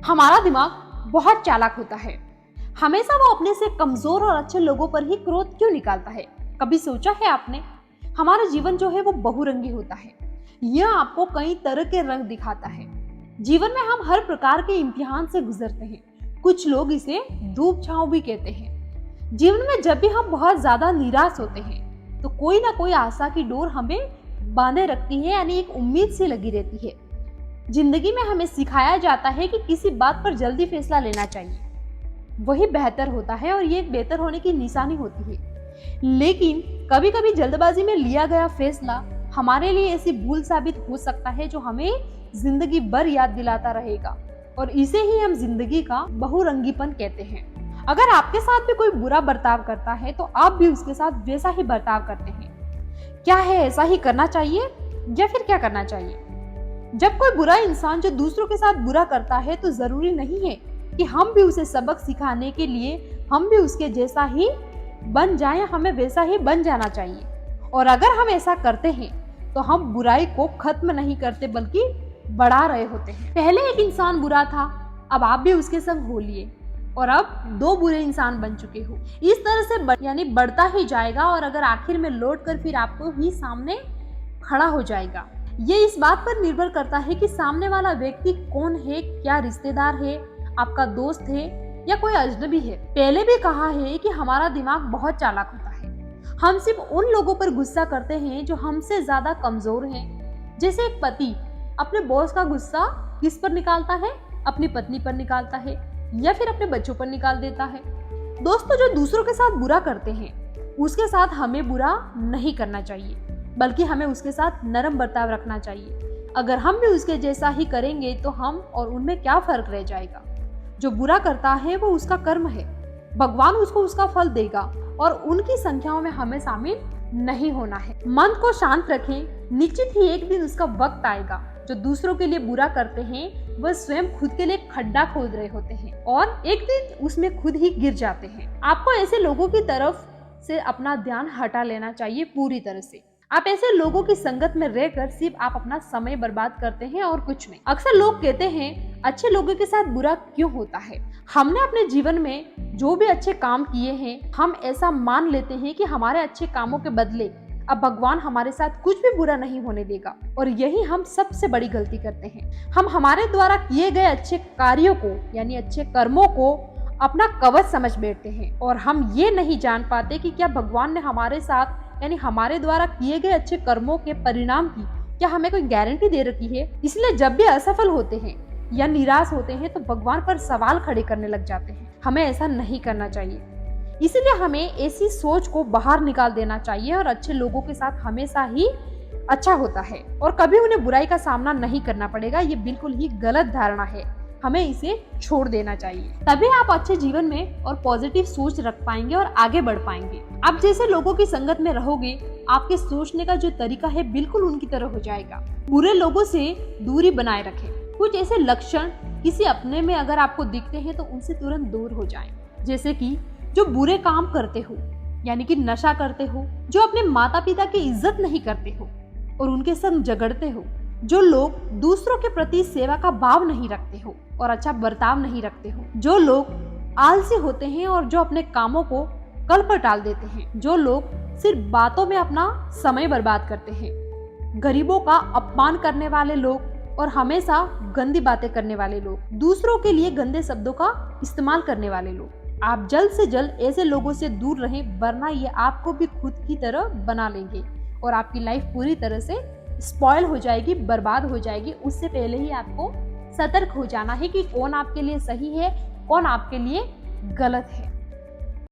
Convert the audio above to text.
हमारा दिमाग बहुत चालाक होता है। हमेशा वो अपने से कमजोर और अच्छे लोगों पर ही क्रोध क्यों निकालता है? कभी सोचा है आपने? हमारा जीवन जो है वो बहुरंगी होता है। यह आपको कई तरह के रंग दिखाता है। जीवन में हम हर प्रकार के इम्तिहान से गुजरते हैं। कुछ लोग इसे धूप छांव भी कहते हैं। जीवन में जब भी हम बहुत ज्यादा निराश होते हैं तो कोई ना कोई आशा की डोर हमें बांधे रखती है, यानी एक उम्मीद सी लगी रहती है। जिंदगी में हमें सिखाया जाता है कि किसी बात पर जल्दी फैसला लेना चाहिए, वही बेहतर होता है और ये एक बेहतर होने की निशानी होती है। लेकिन कभी कभी जल्दबाजी में लिया गया फैसला हमारे लिए ऐसी भूल साबित हो सकता है जो हमें जिंदगी भर याद दिलाता रहेगा, और इसे ही हम जिंदगी का बहुरंगीपन कहते हैं। अगर आपके साथ भी कोई बुरा बर्ताव करता है तो आप भी उसके साथ वैसा ही बर्ताव करते हैं। क्या है ऐसा ही करना चाहिए या फिर क्या करना चाहिए? जब कोई बुरा इंसान जो दूसरों के साथ बुरा करता है तो जरूरी नहीं है कि हम भी उसे सबक सिखाने के लिए हम भी उसके जैसा ही बन जाएं, हमें वैसा ही बन जाना चाहिए। और अगर हम ऐसा करते हैं तो हम बुराई को खत्म नहीं करते बल्कि बढ़ा रहे होते हैं। पहले एक इंसान बुरा था, अब आप भी उसके संग हो लिए और अब दो बुरे इंसान बन चुके हो। इस तरह से यानी बढ़ता ही जाएगा और अगर आखिर में लौट कर फिर आपको ही सामने खड़ा हो जाएगा। ये इस बात पर निर्भर करता है कि सामने वाला व्यक्ति कौन है, क्या रिश्तेदार है, आपका दोस्त है या कोई अजनबी है। पहले भी कहा है कि हमारा दिमाग बहुत चालाक होता है। हम सिर्फ उन लोगों पर गुस्सा करते हैं जो हमसे ज्यादा कमजोर हैं। जैसे एक पति अपने बॉस का गुस्सा किस पर निकालता है? अपनी पत्नी पर निकालता है या फिर अपने बच्चों पर निकाल देता है। दोस्तों, जो दूसरों के साथ बुरा करते हैं उसके साथ हमें बुरा नहीं करना चाहिए, बल्कि हमें उसके साथ नरम बर्ताव रखना चाहिए। अगर हम भी उसके जैसा ही करेंगे तो हम और उनमें क्या फर्क रह जाएगा? जो बुरा करता है वो उसका कर्म है, भगवान उसको उसका फल देगा और उनकी संख्याओं में हमें शामिल नहीं होना है। मन को शांत रखें, निश्चित ही एक दिन उसका वक्त आएगा। जो दूसरों के लिए बुरा करते हैं वह स्वयं खुद के लिए खड्डा खोद रहे होते हैं और एक दिन उसमें खुद ही गिर जाते हैं। आपको ऐसे लोगों की तरफ से अपना ध्यान हटा लेना चाहिए पूरी तरह से। आप ऐसे लोगों की संगत में रहकर सिर्फ आप अपना समय बर्बाद करते हैं और कुछ नहीं। अक्सर लोग कहते हैं अच्छे लोगों के साथ बुरा क्यों होता है? हमने अपने जीवन में जो भी अच्छे काम किए हैं हम ऐसा मान लेते हैं कि हमारे अच्छे कामों के बदले अब भगवान हमारे साथ कुछ भी बुरा नहीं होने देगा, और यही हम सबसे बड़ी गलती करते हैं। हम हमारे द्वारा किए गए अच्छे कार्यों को यानी अच्छे कर्मों को अपना कवच समझ बैठते हैं और हम ये नहीं जान पाते कि क्या भगवान ने हमारे साथ यानी हमारे द्वारा किए गए अच्छे कर्मों के परिणाम की क्या हमें कोई गारंटी दे रखी है। इसलिए जब भी असफल होते हैं या निराश होते हैं तो भगवान पर सवाल खड़े करने लग जाते हैं। हमें ऐसा नहीं करना चाहिए। इसलिए हमें ऐसी सोच को बाहर निकाल देना चाहिए और अच्छे लोगों के साथ हमेशा ही अच्छा होता है और कभी उन्हें बुराई का सामना नहीं करना पड़ेगा। ये बिल्कुल ही गलत धारणा है, हमें इसे छोड़ देना चाहिए। तभी आप अच्छे जीवन में और पॉजिटिव सोच रख पाएंगे और आगे बढ़ पाएंगे। आप जैसे लोगों की संगत में रहोगे आपके सोचने का जो तरीका है बिल्कुल उनकी तरह हो जाएगा। बुरे लोगों से दूरी बनाए रखें। कुछ ऐसे लक्षण किसी अपने में अगर आपको दिखते हैं तो उनसे तुरंत दूर हो जाएं। जैसे कि जो बुरे काम करते हो यानी कि नशा करते हो, जो अपने माता पिता की इज्जत नहीं करते हो और उनके संग झगड़ते हो, जो लोग दूसरों के प्रति सेवा का भाव नहीं रखते हो और अच्छा बर्ताव नहीं रखते हो, जो लोग आलसी होते हैं और जो अपने कामों को कल पर टाल देते हैं, जो लोग सिर्फ बातों में अपना समय बर्बाद करते हैं, गरीबों का अपमान करने वाले लोग और हमेशा गंदी बातें करने वाले लोग, दूसरों के लिए गंदे शब्दों का इस्तेमाल करने वाले लोग। आप जल्द से जल्द ऐसे लोगों से दूर रहें, वरना ये आपको भी खुद की तरह बना लेंगे और आपकी लाइफ पूरी तरह से स्पॉइल हो जाएगी, बर्बाद हो जाएगी। उससे पहले ही आपको सतर्क हो जाना है कि कौन आपके लिए सही है, कौन आपके लिए गलत है।